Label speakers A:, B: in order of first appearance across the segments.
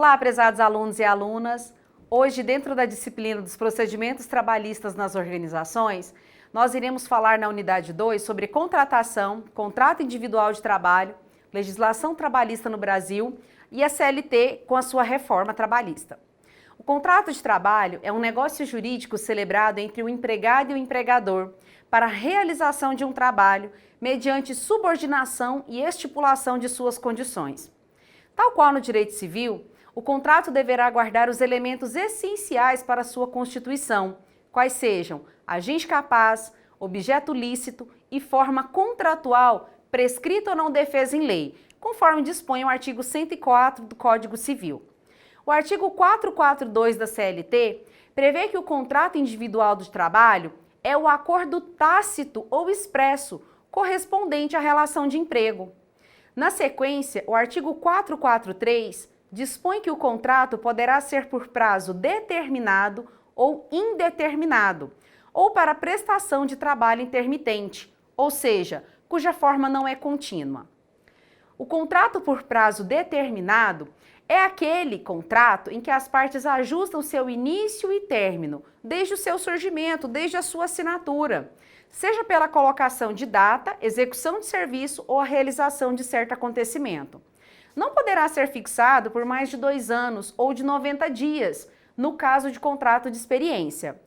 A: Olá, prezados alunos e alunas. Hoje, dentro da disciplina dos procedimentos trabalhistas nas organizações, nós iremos falar na unidade 2 sobre contratação, contrato individual de trabalho, legislação trabalhista no Brasil e a CLT com a sua reforma trabalhista. O contrato de trabalho é um negócio jurídico celebrado entre o empregado e o empregador para a realização de um trabalho mediante subordinação e estipulação de suas condições. Tal qual no direito civil, o contrato deverá guardar os elementos essenciais para sua constituição, quais sejam agente capaz, objeto lícito e forma contratual prescrita ou não defesa em lei, conforme dispõe o artigo 104 do Código Civil. O artigo 442 da CLT prevê que o contrato individual de trabalho é o acordo tácito ou expresso correspondente à relação de emprego. Na sequência, o artigo 443 dispõe que o contrato poderá ser por prazo determinado ou indeterminado, ou para prestação de trabalho intermitente, ou seja, cuja forma não é contínua. O contrato por prazo determinado é aquele contrato em que as partes ajustam seu início e término, desde o seu surgimento, desde a sua assinatura, seja pela colocação de data, execução de serviço ou a realização de certo acontecimento. Não poderá ser fixado por mais de 2 anos ou de 90 dias, no caso de contrato de experiência.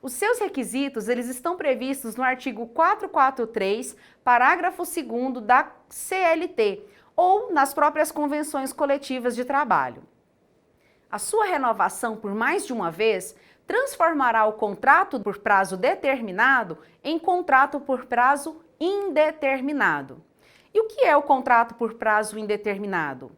A: Os seus requisitos, eles estão previstos no artigo 443, parágrafo 2º da CLT, ou nas próprias convenções coletivas de trabalho. A sua renovação por mais de uma vez transformará o contrato por prazo determinado em contrato por prazo indeterminado. E o que é o contrato por prazo indeterminado?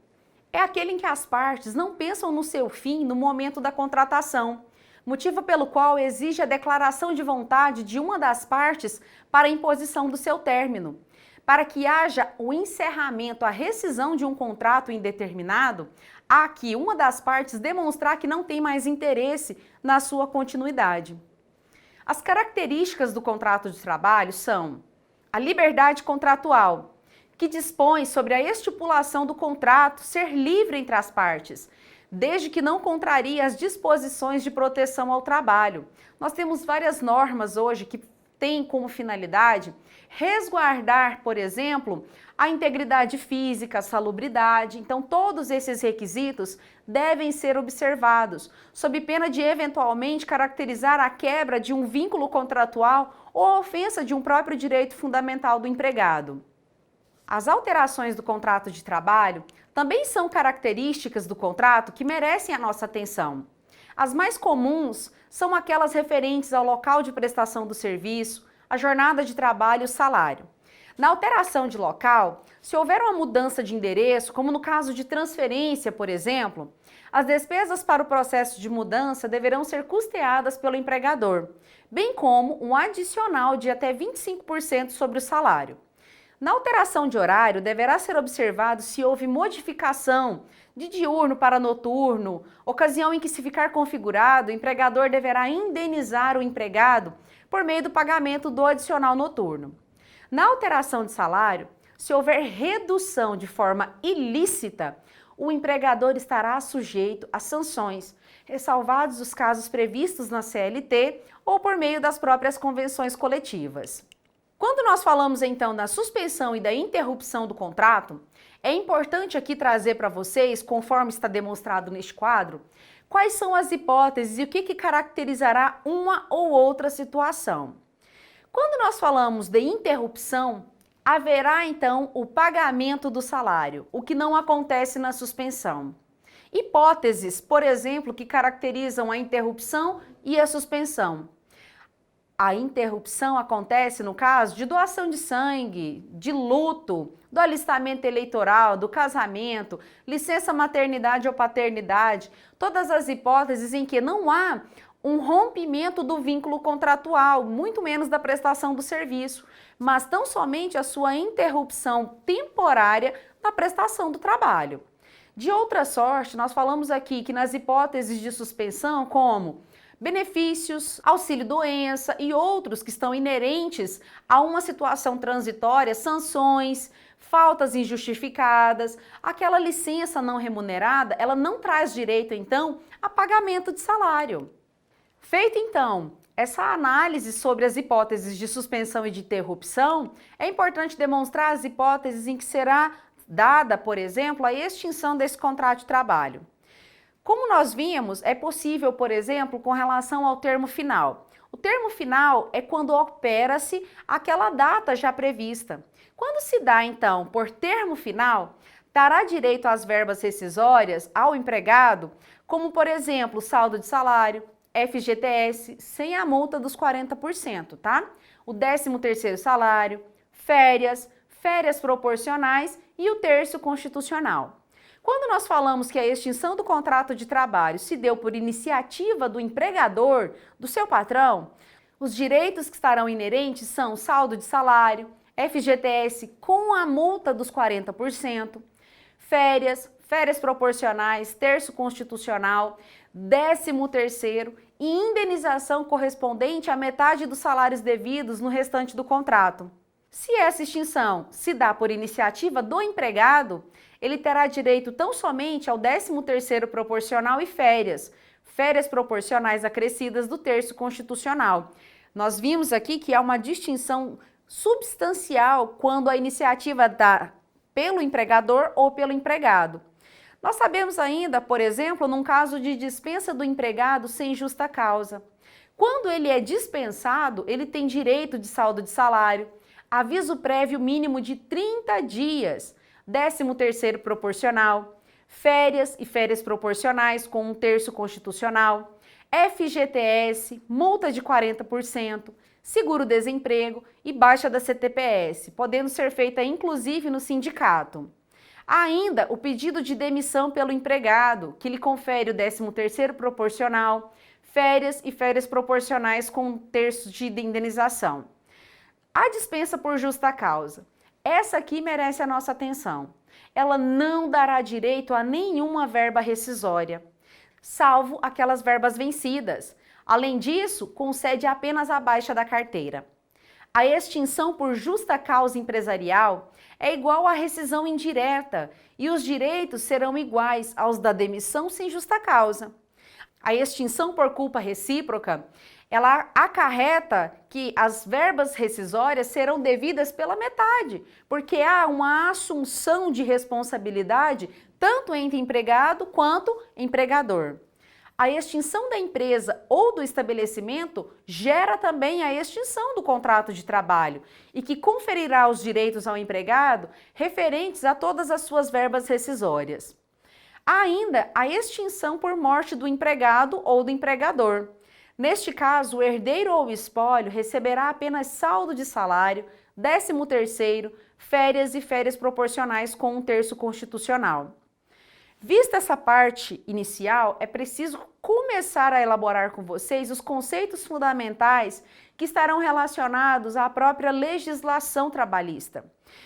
A: É aquele em que as partes não pensam no seu fim no momento da contratação, motivo pelo qual exige a declaração de vontade de uma das partes para a imposição do seu término. Para que haja o encerramento, a rescisão de um contrato indeterminado, há que uma das partes demonstrar que não tem mais interesse na sua continuidade. As características do contrato de trabalho são a liberdade contratual, que dispõe sobre a estipulação do contrato ser livre entre as partes, desde que não contrarie as disposições de proteção ao trabalho. Nós temos várias normas hoje que têm como finalidade resguardar, por exemplo, a integridade física, a salubridade. Então, todos esses requisitos devem ser observados, sob pena de eventualmente caracterizar a quebra de um vínculo contratual ou a ofensa de um próprio direito fundamental do empregado. As alterações do contrato de trabalho também são características do contrato que merecem a nossa atenção. As mais comuns são aquelas referentes ao local de prestação do serviço, a jornada de trabalho e o salário. Na alteração de local, se houver uma mudança de endereço, como no caso de transferência, por exemplo, as despesas para o processo de mudança deverão ser custeadas pelo empregador, bem como um adicional de até 25% sobre o salário. Na alteração de horário, deverá ser observado se houve modificação de diurno para noturno, ocasião em que, se ficar configurado, o empregador deverá indenizar o empregado por meio do pagamento do adicional noturno. Na alteração de salário, se houver redução de forma ilícita, o empregador estará sujeito a sanções, ressalvados os casos previstos na CLT ou por meio das próprias convenções coletivas. Quando nós falamos então da suspensão e da interrupção do contrato, é importante aqui trazer para vocês, conforme está demonstrado neste quadro, quais são as hipóteses e o que caracterizará uma ou outra situação. Quando nós falamos de interrupção, haverá então o pagamento do salário, o que não acontece na suspensão. Hipóteses, por exemplo, que caracterizam a interrupção e a suspensão. A interrupção acontece no caso de doação de sangue, de luto, do alistamento eleitoral, do casamento, licença maternidade ou paternidade, todas as hipóteses em que não há um rompimento do vínculo contratual, muito menos da prestação do serviço, mas tão somente a sua interrupção temporária na prestação do trabalho. De outra sorte, nós falamos aqui que nas hipóteses de suspensão, como benefícios, auxílio-doença e outros que estão inerentes a uma situação transitória, sanções, faltas injustificadas, aquela licença não remunerada, ela não traz direito, então, a pagamento de salário. Feita, então, essa análise sobre as hipóteses de suspensão e de interrupção, é importante demonstrar as hipóteses em que será dada, por exemplo, a extinção desse contrato de trabalho. Como nós vimos, é possível, por exemplo, com relação ao termo final. O termo final é quando opera-se aquela data já prevista. Quando se dá, então, por termo final, dará direito às verbas rescisórias ao empregado, como, por exemplo, saldo de salário, FGTS, sem a multa dos 40%, tá? O 13º salário, férias, férias proporcionais e o terço constitucional. Quando nós falamos que a extinção do contrato de trabalho se deu por iniciativa do empregador, do seu patrão, os direitos que estarão inerentes são saldo de salário, FGTS com a multa dos 40%, férias, férias proporcionais, terço constitucional, 13º e indenização correspondente à metade dos salários devidos no restante do contrato. Se essa extinção se dá por iniciativa do empregado, ele terá direito tão somente ao 13º proporcional e férias, férias proporcionais acrescidas do terço constitucional. Nós vimos aqui que há uma distinção substancial quando a iniciativa dá pelo empregador ou pelo empregado. Nós sabemos ainda, por exemplo, num caso de dispensa do empregado sem justa causa. Quando ele é dispensado, ele tem direito de saldo de salário, aviso prévio mínimo de 30 dias, 13º proporcional, férias e férias proporcionais com um terço constitucional, FGTS, multa de 40%, seguro-desemprego e baixa da CTPS, podendo ser feita inclusive no sindicato. Há ainda o pedido de demissão pelo empregado, que lhe confere o 13º proporcional, férias e férias proporcionais com um terço de indenização. A dispensa por justa causa. Essa aqui merece a nossa atenção. Ela não dará direito a nenhuma verba rescisória, salvo aquelas verbas vencidas. Além disso, concede apenas a baixa da carteira. A extinção por justa causa empresarial é igual à rescisão indireta e os direitos serão iguais aos da demissão sem justa causa. A extinção por culpa recíproca, ela acarreta que as verbas rescisórias serão devidas pela metade, porque há uma assunção de responsabilidade tanto entre empregado quanto empregador. A extinção da empresa ou do estabelecimento gera também a extinção do contrato de trabalho e que conferirá os direitos ao empregado referentes a todas as suas verbas rescisórias. Há ainda a extinção por morte do empregado ou do empregador. Neste caso, o herdeiro ou o espólio receberá apenas saldo de salário, 13º, férias e férias proporcionais com um terço constitucional. Vista essa parte inicial, é preciso começar a elaborar com vocês os conceitos fundamentais que estarão relacionados à própria legislação trabalhista.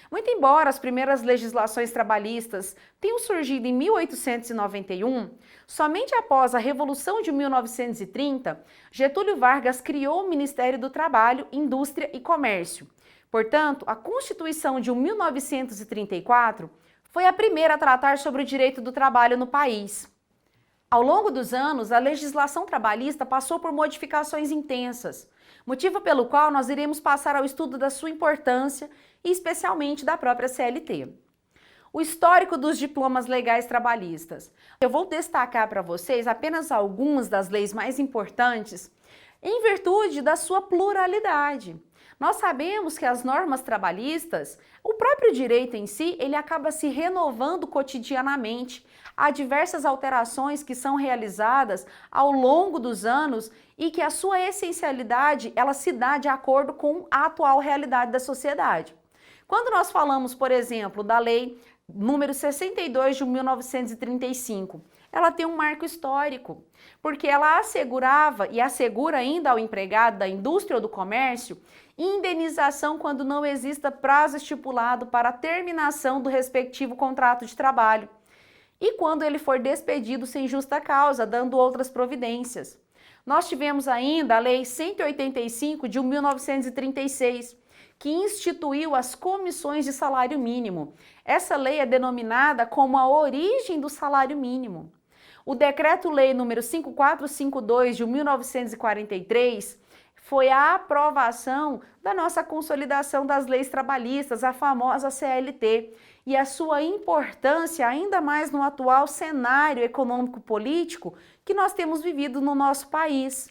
A: Muito embora as primeiras legislações trabalhistas tenham surgido em 1891, somente após a Revolução de 1930, Getúlio Vargas criou o Ministério do Trabalho, Indústria e Comércio. Portanto, a Constituição de 1934 foi a primeira a tratar sobre o direito do trabalho no país. Ao longo dos anos, a legislação trabalhista passou por modificações intensas, motivo pelo qual nós iremos passar ao estudo da sua importância e especialmente da própria CLT. O histórico dos diplomas legais trabalhistas. Eu vou destacar para vocês apenas algumas das leis mais importantes em virtude da sua pluralidade. Nós sabemos que as normas trabalhistas, o próprio direito em si, ele acaba se renovando cotidianamente. Há diversas alterações que são realizadas ao longo dos anos e que a sua essencialidade, ela se dá de acordo com a atual realidade da sociedade. Quando nós falamos, por exemplo, da lei número 62 de 1935, ela tem um marco histórico, porque ela assegurava e assegura ainda ao empregado da indústria ou do comércio indenização quando não exista prazo estipulado para a terminação do respectivo contrato de trabalho e quando ele for despedido sem justa causa, dando outras providências. Nós tivemos ainda a Lei 185 de 1936, que instituiu as comissões de salário mínimo. Essa lei é denominada como a origem do salário mínimo. O Decreto-Lei número 5452 de 1943 foi a aprovação da nossa consolidação das leis trabalhistas, a famosa CLT, e a sua importância ainda mais no atual cenário econômico-político que nós temos vivido no nosso país.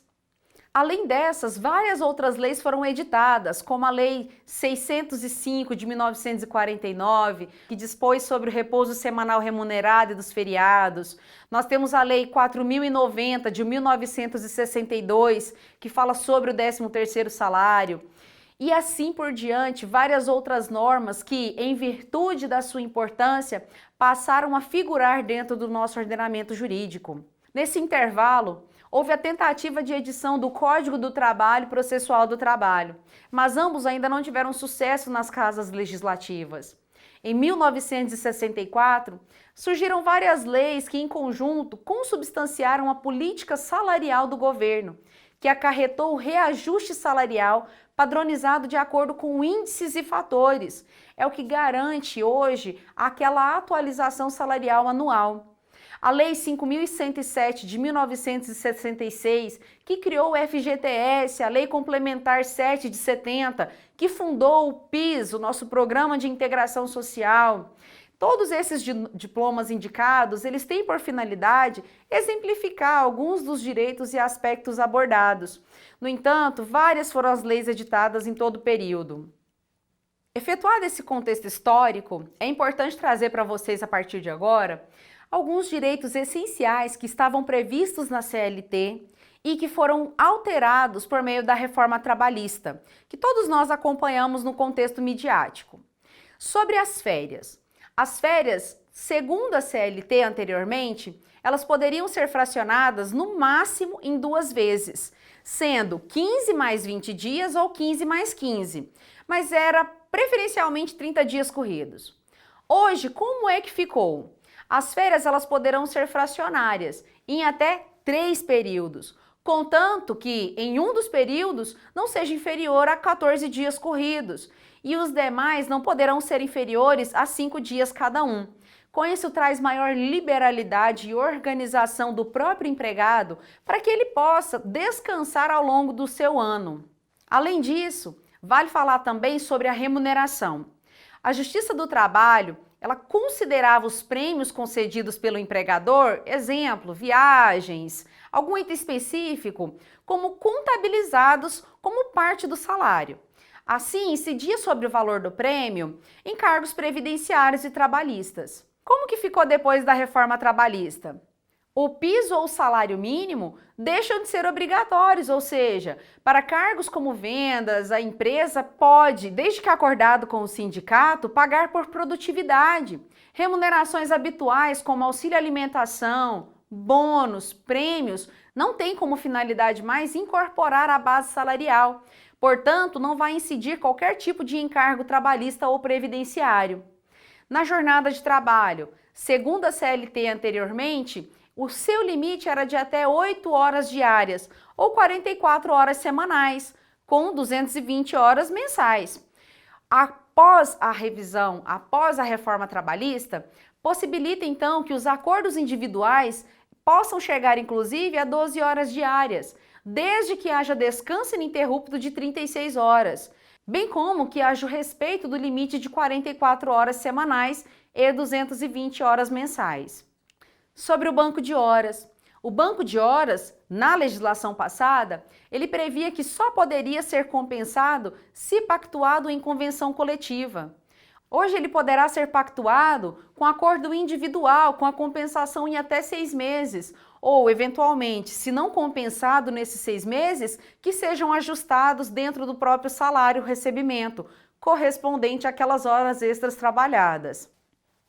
A: Além dessas, várias outras leis foram editadas, como a Lei 605 de 1949, que dispôs sobre o repouso semanal remunerado e dos feriados. Nós temos a Lei 4090 de 1962, que fala sobre o 13º salário. E assim por diante, várias outras normas que, em virtude da sua importância, passaram a figurar dentro do nosso ordenamento jurídico. Nesse intervalo, houve a tentativa de edição do Código do Trabalho e Processual do Trabalho, mas ambos ainda não tiveram sucesso nas casas legislativas. Em 1964, surgiram várias leis que, em conjunto, consubstanciaram a política salarial do governo, que acarretou o reajuste salarial padronizado de acordo com índices e fatores. É o que garante hoje aquela atualização salarial anual. A Lei 5.107 de 1966, que criou o FGTS, a Lei Complementar 7 de 70, que fundou o PIS, o nosso Programa de Integração Social. Todos esses diplomas indicados, eles têm por finalidade exemplificar alguns dos direitos e aspectos abordados. No entanto, várias foram as leis editadas em todo o período. Efetuado esse contexto histórico, é importante trazer para vocês, a partir de agora, alguns direitos essenciais que estavam previstos na CLT e que foram alterados por meio da reforma trabalhista, que todos nós acompanhamos no contexto midiático. Sobre as férias. As férias, segundo a CLT anteriormente, elas poderiam ser fracionadas no máximo em 2 vezes, sendo 15 mais 20 dias ou 15 mais 15, mas era preferencialmente 30 dias corridos. Hoje, como é que ficou? As férias elas poderão ser fracionárias em até 3 períodos, contanto que em um dos períodos não seja inferior a 14 dias corridos e os demais não poderão ser inferiores a 5 dias cada um. Com isso traz maior liberalidade e organização do próprio empregado para que ele possa descansar ao longo do seu ano. Além disso, vale falar também sobre a remuneração. A Justiça do Trabalho ela considerava os prêmios concedidos pelo empregador, exemplo, viagens, algum item específico, como contabilizados como parte do salário. Assim, incidia sobre o valor do prêmio encargos previdenciários e trabalhistas. Como que ficou depois da reforma trabalhista? O piso ou o salário mínimo deixam de ser obrigatórios, ou seja, para cargos como vendas, a empresa pode, desde que acordado com o sindicato, pagar por produtividade. Remunerações habituais como auxílio alimentação, bônus, prêmios, não tem como finalidade mais incorporar a base salarial. Portanto, não vai incidir qualquer tipo de encargo trabalhista ou previdenciário. Na jornada de trabalho, segundo a CLT anteriormente, o seu limite era de até 8 horas diárias ou 44 horas semanais, com 220 horas mensais. Após a revisão, após a reforma trabalhista, possibilita então que os acordos individuais possam chegar inclusive a 12 horas diárias, desde que haja descanso ininterrupto de 36 horas, bem como que haja o respeito do limite de 44 horas semanais e 220 horas mensais. Sobre o banco de horas. O banco de horas, na legislação passada, ele previa que só poderia ser compensado se pactuado em convenção coletiva. Hoje ele poderá ser pactuado com acordo individual, com a compensação em até 6 meses, ou, eventualmente, se não compensado nesses 6 meses, que sejam ajustados dentro do próprio salário recebimento, correspondente àquelas horas extras trabalhadas.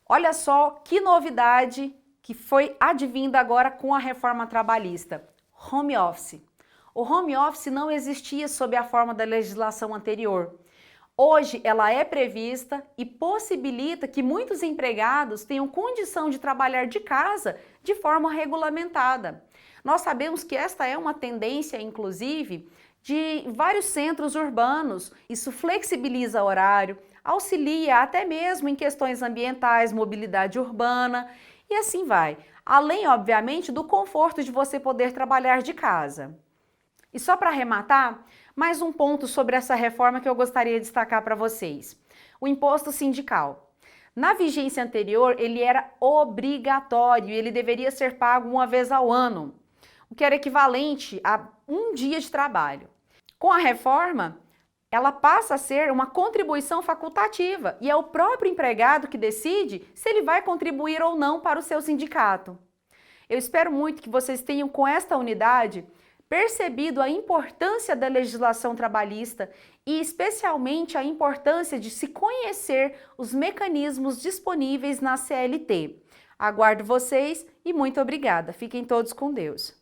A: Olha só que novidade que foi advinda agora com a reforma trabalhista: home office. O home office não existia sob a forma da legislação anterior. Hoje ela é prevista e possibilita que muitos empregados tenham condição de trabalhar de casa de forma regulamentada. Nós sabemos que esta é uma tendência, inclusive, de vários centros urbanos. Isso flexibiliza o horário, auxilia até mesmo em questões ambientais, mobilidade urbana e assim vai. Além, obviamente, do conforto de você poder trabalhar de casa. E só para arrematar, mais um ponto sobre essa reforma que eu gostaria de destacar para vocês. O imposto sindical. Na vigência anterior, ele era obrigatório e ele deveria ser pago uma vez ao ano, o que era equivalente a um dia de trabalho. Com a reforma, ela passa a ser uma contribuição facultativa e é o próprio empregado que decide se ele vai contribuir ou não para o seu sindicato. Eu espero muito que vocês tenham, com esta unidade, percebido a importância da legislação trabalhista e especialmente a importância de se conhecer os mecanismos disponíveis na CLT. Aguardo vocês e muito obrigada. Fiquem todos com Deus.